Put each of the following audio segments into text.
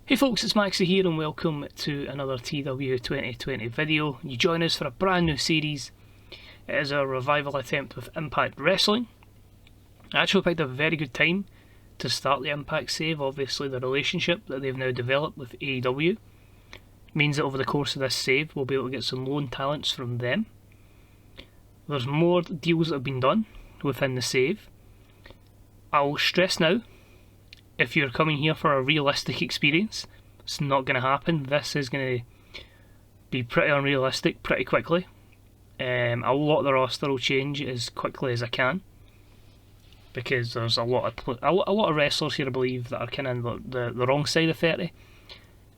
Hey folks, it's Maxie here and welcome to another TEW2020 video. You join us for a brand new series. It is a revival attempt with Impact Wrestling. I actually picked a very good time to start the Impact save. Obviously the relationship that they've now developed with AEW means that over the course of this save we'll be able to get some loan talents from them. There's more deals that have been done within the save. I'll stress now, if you're coming here for a realistic experience, it's not going to happen. This is going to be pretty unrealistic pretty quickly. A lot of the roster will change as quickly as I can, because there's a lot of wrestlers here, I believe, that are kind of the wrong side of 30,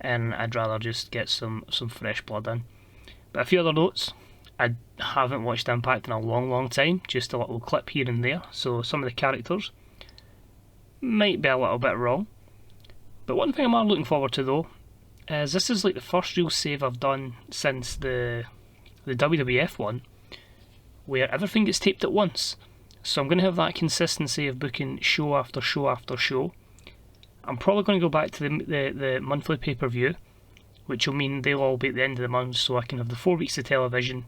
and I'd rather just get some fresh blood in. But a few other notes: I haven't watched Impact in a long time, just a little clip here and there, so some of the characters might be a little bit wrong. But one thing I'm looking forward to though is this is like the first real save I've done since the WWF one, where everything gets taped at once. So I'm going to have that consistency of booking show after show after show. I'm probably going to go back to the monthly pay-per-view, which will mean they'll all be at the end of the month, so I can have the 4 weeks of television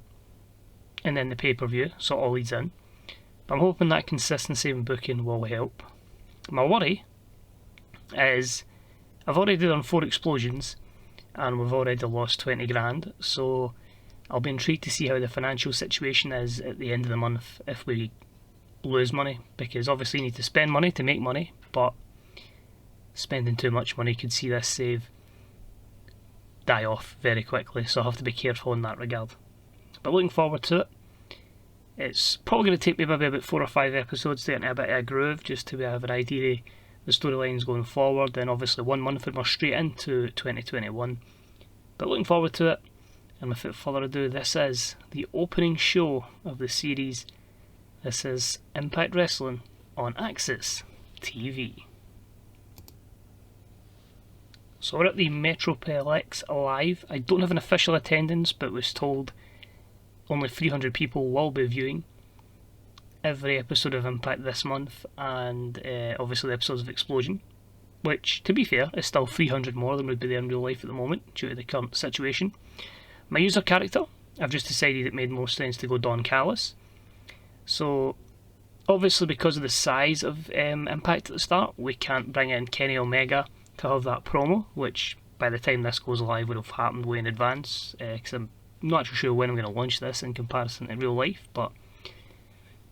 and then the pay-per-view, so it all leads in. But I'm hoping that consistency in booking will help. My worry is I've already done 4 explosions and we've already lost 20 grand, so I'll be intrigued to see how the financial situation is at the end of the month if we lose money, because obviously you need to spend money to make money, but spending too much money could see this save die off very quickly, so I'll have to be careful in that regard. But looking forward to it. It's probably going to take me maybe about 4 or 5 episodes to get into a bit of a groove, just to have an idea of the storylines going forward. Then obviously 1 month and we're straight into 2021. But looking forward to it. And without further ado, this is the opening show of the series. This is Impact Wrestling on Axis TV. So we're at the Metroplex Live. I don't have an official attendance, but was told only 300 people will be viewing every episode of Impact this month, and obviously the episodes of Explosion, which, to be fair, is still 300 more than would be there in real life at the moment due to the current situation. My user character, I've just decided it made more sense to go Don Callis. So obviously because of the size of Impact at the start, we can't bring in Kenny Omega to have that promo, which by the time this goes live would have happened way in advance, because I'm not actually sure when I'm going to launch this in comparison to real life. But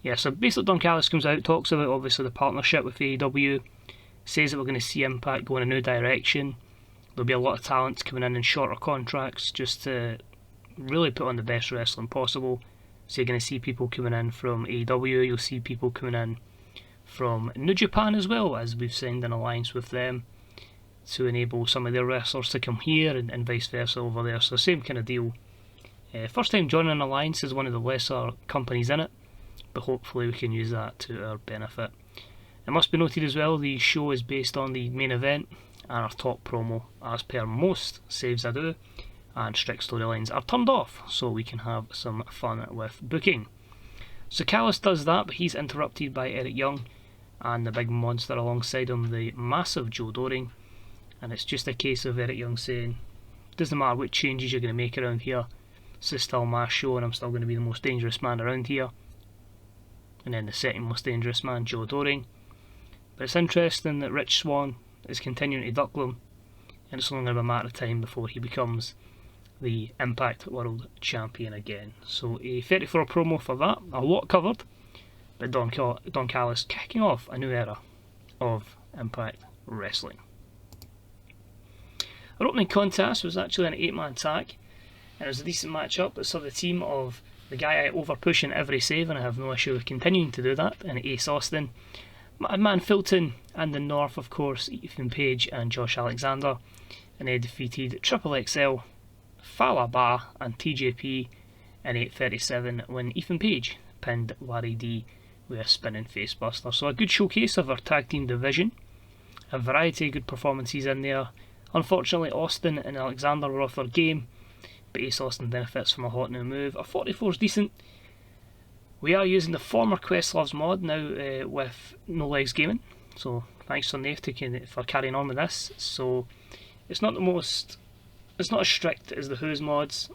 yeah, so basically Don Callis comes out, talks about obviously the partnership with AEW, says that we're going to see Impact go in a new direction. There'll be a lot of talents coming in shorter contracts just to really put on the best wrestling possible. So you're going to see people coming in from AEW, you'll see people coming in from New Japan as well, as we've signed an alliance with them to enable some of their wrestlers to come here, and vice versa over there. So same kind of deal. First time joining an alliance as one of the lesser companies in it, but hopefully we can use that to our benefit. It must be noted as well, the show is based on the main event, and our top promo, as per most saves I do, and strict storylines are turned off, so we can have some fun with booking. So Callis does that, but he's interrupted by Eric Young and the big monster alongside him, the massive Joe Doring, and it's just a case of Eric Young saying, doesn't matter what changes you're going to make around here, this is still my show and I'm still going to be the most dangerous man around here. And then the second most dangerous man, Joe Doring. But it's interesting that Rich Swann is continuing to duck them, and it's only going to be a matter of time before he becomes the Impact World Champion again. So a 34 promo for that, a lot covered, but Don Callis kicking off a new era of Impact Wrestling. Our opening contest was actually an 8-man tag, and it was a decent matchup. It saw the team of the guy I overpush in every save, and I have no issue with continuing to do that, and Ace Austin, Man Fulton, and the North, of course, Ethan Page and Josh Alexander, and they defeated Triple XL, Fallah Bahh, and TJP in 8:37 when Ethan Page pinned Larry D with a spinning facebuster. So a good showcase of our tag team division, a variety of good performances in there. Unfortunately, Austin and Alexander were off their game, but Ace Austin benefits from a hot new move. A 44 is decent. We are using the former Questlove's mod now with No Legs Gaming, so thanks to Nave for carrying on with this. So It's not it's not as strict as the Who's mods,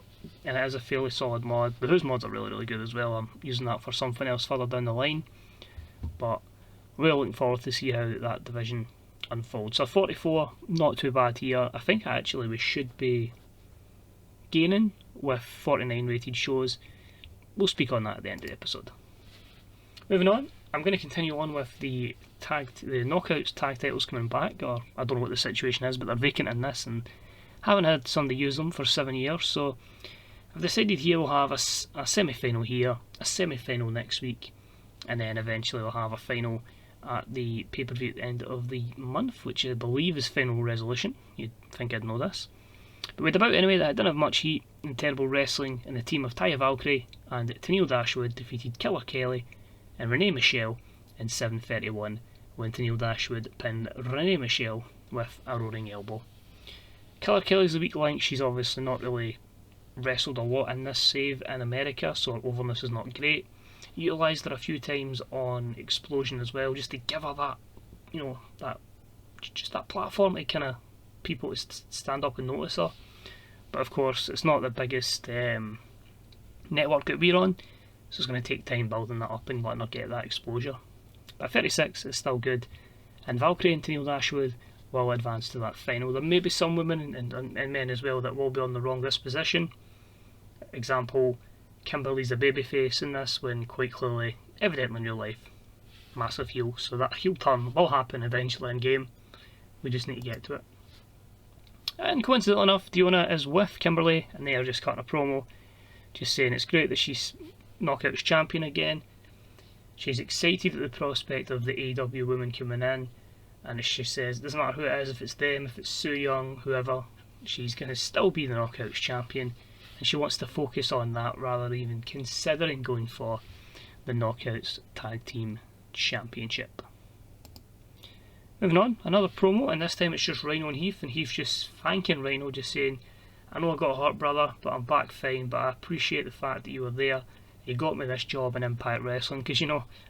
and it is a fairly solid mod. The Who's mods are really good as well. I'm using that for something else further down the line, but really looking forward to see how that division unfolds. So 44, not too bad here. I think actually we should be gaining with 49 rated shows. We'll speak on that at the end of the episode. Moving on, I'm going to continue on with the Knockouts tag titles coming back, or I don't know what the situation is, but they're vacant in this and haven't had somebody use them for 7 years, so I've decided here we'll have a semi-final here, a semi-final next week, and then eventually we'll have a final at the pay-per-view at the end of the month, which I believe is Final Resolution. You'd think I'd know this. But with about anyway, that didn't have much heat and terrible wrestling, and the team of Taya Valkyrie and Tenille Dashwood defeated Killer Kelly and Renee Michelle in 7:31 when Tenille Dashwood pinned Renee Michelle with a roaring elbow. Killer Kelly's the weak link. She's obviously not really wrestled a lot in this save in America, so her overness is not great. Utilised her a few times on Explosion as well, just to give her that, that platform to kind of people to stand up and notice her. But of course, it's not the biggest network that we're on, so it's going to take time building that up and letting her get that exposure. But 36 is still good, and Valkyrie and Tenille Dashwood will advance to that final. There may be some women and men as well that will be on the wrong disposition. Example, Kimberly's a babyface in this, when quite clearly, evidently in real life, massive heel. So that heel turn will happen eventually in game. We just need to get to it. And coincidentally enough, Diona is with Kimberly, and they are just cutting a promo, just saying it's great that she's Knockouts champion again. She's excited at the prospect of the AEW women coming in, and as she says, it doesn't matter who it is, if it's them, if it's Su Yung, whoever, she's going to still be the Knockouts champion, and she wants to focus on that rather than even considering going for the Knockouts Tag Team Championship. Moving on, another promo, and this time it's just Rhino and Heath, and Heath just thanking Rhino, just saying, I know I got hurt, brother, but I'm back fine, but I appreciate the fact that you were there. You got me this job in Impact Wrestling, because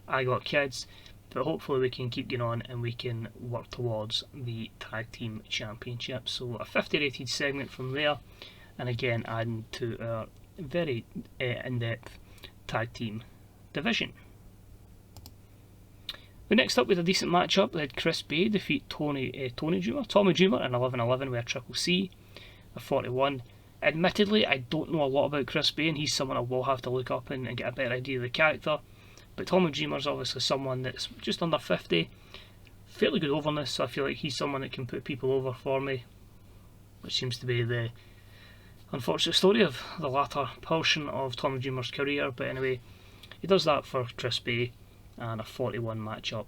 I got kids, but hopefully we can keep going on and we can work towards the Tag Team Championship. So a 50 rated segment from there, and again adding to our very in-depth Tag Team division. But next up with a decent matchup, we had Chris Bay defeat Tommy Dreamer in 11-11 with a Triple C of 41. Admittedly, I don't know a lot about Chris Bay, and he's someone I will have to look up and get a better idea of the character. But Tommy Dreamer's obviously someone that's just under 50, fairly good overness, so I feel like he's someone that can put people over for me, which seems to be the unfortunate story of the latter portion of Tommy Dreamer's career. But anyway, he does that for Chris Bay, and a 41 matchup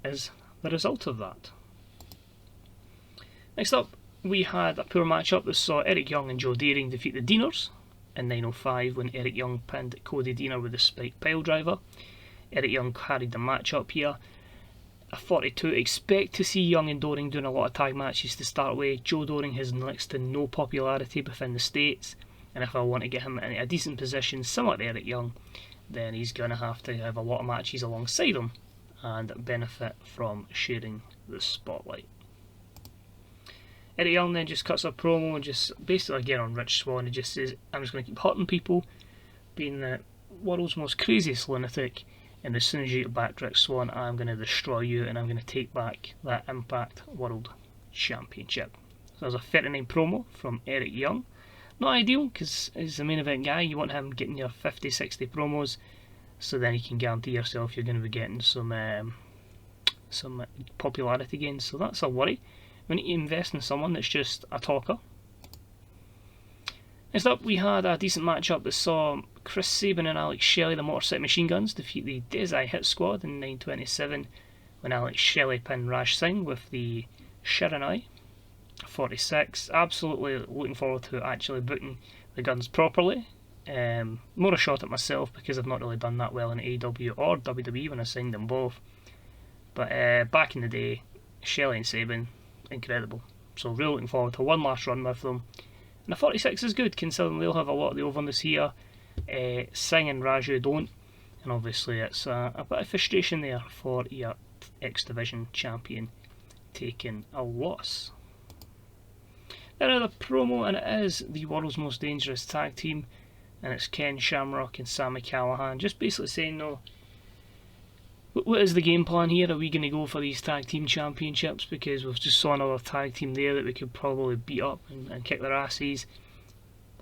is the result of that. Next up, we had a poor matchup that saw Eric Young and Joe Deering defeat the Deaners in 9:05 when Eric Young pinned Cody Deaner with a spike pile driver. Eric Young carried the matchup here. A 42. Expect to see Young and Doring doing a lot of tag matches to start with. Joe Doring has next to no popularity within the States, and if I want to get him in a decent position similar to Eric Young, then he's going to have a lot of matches alongside him and benefit from sharing the spotlight. Eric Young then just cuts a promo and just basically again on Rich Swann, he just says, I'm just going to keep hurting people, being the world's most craziest lunatic, and as soon as you get back Rich Swann, I'm going to destroy you and I'm going to take back that Impact World Championship. So there's a 39 promo from Eric Young. Not ideal, because he's the main event guy, you want him getting your 50-60 promos, so then you can guarantee yourself you're going to be getting some popularity gains, so that's a worry. We need to invest in someone that's just a talker. Next up, we had a decent matchup that saw Chris Sabin and Alex Shelley, the Motorcycle Machine Guns, defeat the Desai Hit Squad in 9:27 when Alex Shelley pinned Raj Singh with the Shiranai. 46. Absolutely looking forward to actually booking the Guns properly. More a shot at myself because I've not really done that well in AEW or WWE when I signed them both. But back in the day, Shelley and Sabin, incredible. So really looking forward to one last run with them. And the 46 is good considering they'll have a lot of the overness here. Singh and Raju don't. And obviously it's a bit of frustration there for your X Division champion taking a loss. Another promo, and it is the world's most dangerous tag team, and it's Ken Shamrock and Sami Callihan, just basically saying, no, what is the game plan here? Are we going to go for these tag team championships because we've just saw another tag team there that we could probably beat up and kick their asses,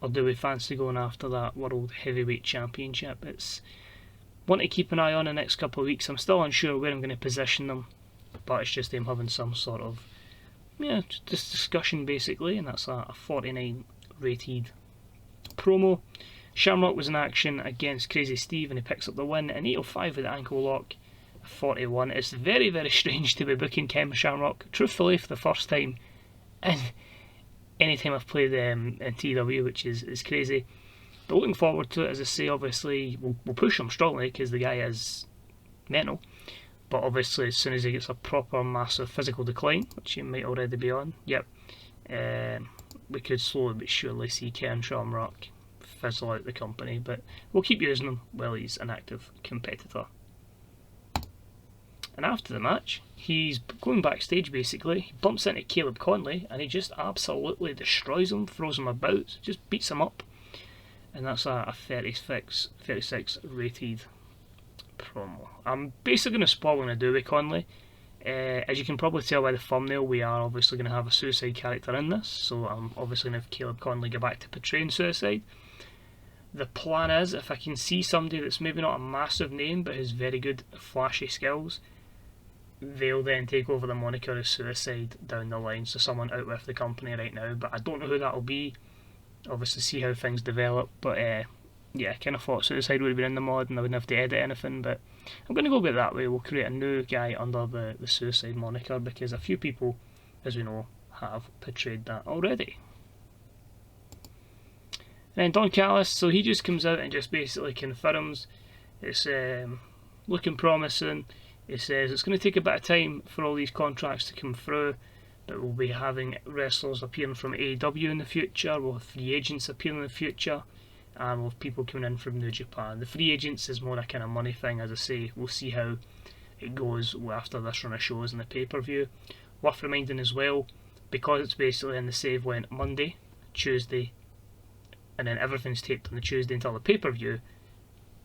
or do we fancy going after that world heavyweight championship? It's one to keep an eye on the next couple of weeks. I'm still unsure where I'm going to position them, but it's just them having some sort of just discussion basically, and that's a 49 rated promo. Shamrock was in action against Crazy Steve and he picks up the win in 8:05 with the ankle lock. 41. It's very, very strange to be booking Ken Shamrock, truthfully, for the first time in any time I've played in TEW, which is crazy. But looking forward to it, as I say, obviously we'll push him strongly because the guy is mental. But obviously, as soon as he gets a proper massive physical decline, which he might already be on, we could slowly but surely see Ken Shamrock fizzle out the company. But we'll keep using him while he's an active competitor. And after the match, he's going backstage basically, he bumps into Caleb Conley and he just absolutely destroys him, throws him about, just beats him up. And that's a 36 rated promo. I'm basically going to spoil what I'm going to do with Conley. As you can probably tell by the thumbnail, we are obviously going to have a suicide character in this, so I'm obviously going to have Caleb Conley go back to portraying suicide. The plan is, if I can see somebody that's maybe not a massive name but has very good flashy skills, they'll then take over the moniker of suicide down the line, so someone out with the company right now, but I don't know who that'll be. Obviously see how things develop, but yeah, I kind of thought suicide would have been in the mod and I wouldn't have to edit anything, but I'm going to go with it that way. We'll create a new guy under the suicide moniker because a few people, as we know, have portrayed that already. And then Don Callis, so he just comes out and just basically confirms it's looking promising. He says it's going to take a bit of time for all these contracts to come through, but we'll be having wrestlers appearing from AEW in the future, we'll have free agents appearing in the future, and we'll have people coming in from New Japan. The free agents is more a kind of money thing, as I say. We'll see how it goes after this run of shows in the pay-per-view. Worth reminding as well, because it's basically in the save went Monday, Tuesday, and then everything's taped on the Tuesday until the pay-per-view,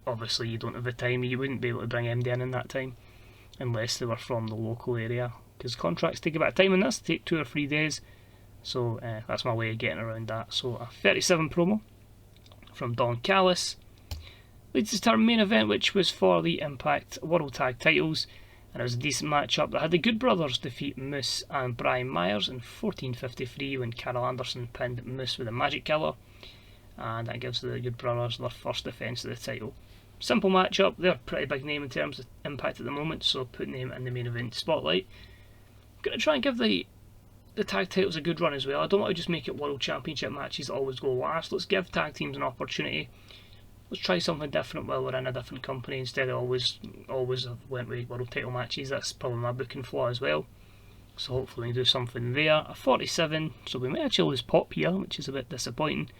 obviously you don't have the time, you wouldn't be able to bring MD in that time, unless they were from the local area, because contracts take a bit of time in this, take 2 or 3 days, so that's my way of getting around that. So a 37 promo from Don Callis leads us to our main event, which was for the Impact World Tag Titles, and it was a decent matchup that had the Good Brothers defeat Moose and Brian Myers in 14:53 when Carl Anderson pinned Moose with a Magic Killer, and that gives the Good Brothers their first defence of the title. Simple matchup, they're a pretty big name in terms of Impact at the moment, so putting them in the main event spotlight. I'm going to try and give the tag titles a good run as well. I don't want to just make it World Championship matches that always go last. Let's give tag teams an opportunity. Let's try something different while we're in a different company instead of always went with World title matches. That's probably my booking flaw as well. So hopefully we can do something there. A 47, so we may actually lose Pop here, which is a bit disappointing.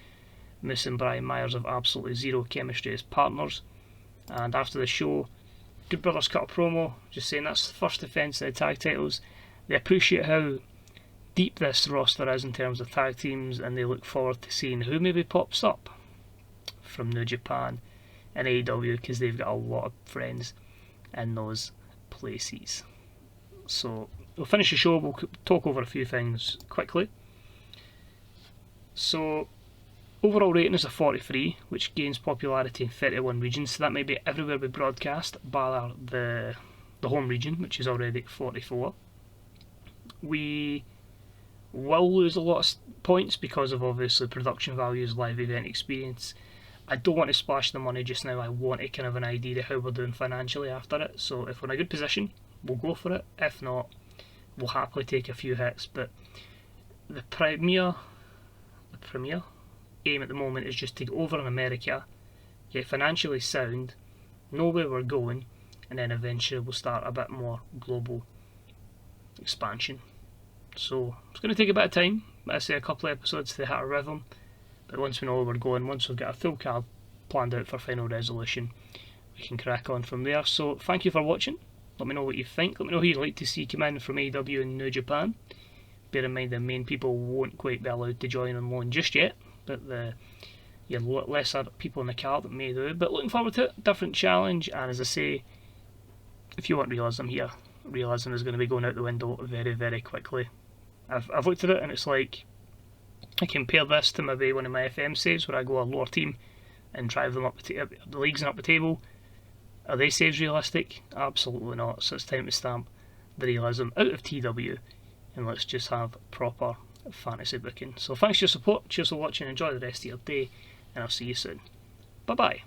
Moose and Brian Myers have absolutely zero chemistry as partners. And after the show, Good Brothers cut a promo just saying that's the first defence of the tag titles. They appreciate how deep this roster is in terms of tag teams, and they look forward to seeing who maybe pops up from New Japan and AEW, because they've got a lot of friends in those places. So we'll finish the show, we'll talk over a few things quickly. So overall rating is a 43, which gains popularity in 31 regions, so that may be everywhere we broadcast, bar the home region, which is already at 44. We will lose a lot of points because of obviously production values, live event experience. I don't want to splash the money just now, I want a kind of an idea of how we're doing financially after it, so if we're in a good position, we'll go for it. If not, we'll happily take a few hits. But the premier aim at the moment is just to go over in America, get financially sound, know where we're going, and then eventually we'll start a bit more global expansion. So it's going to take a bit of time, I say a couple of episodes to hit a rhythm, but once we know where we're going, once we've got a full card planned out for final resolution, we can crack on from there. So thank you for watching, let me know what you think, let me know who you'd like to see come in from AEW and New Japan. Bear in mind the main people won't quite be allowed to join on loan just yet, but your lesser people in the card may do. But looking forward to it, different challenge, and as I say, if you want realism here, realism is going to be going out the window very, very quickly. I've looked at it and it's like, I compare this to maybe one of my FM saves where I go a lower team and drive them up the leagues and up the table. Are they saves realistic? Absolutely not. So it's time to stamp the realism out of TW and let's just have proper fantasy booking. So thanks for your support, cheers for watching, enjoy the rest of your day, and I'll see you soon. Bye bye.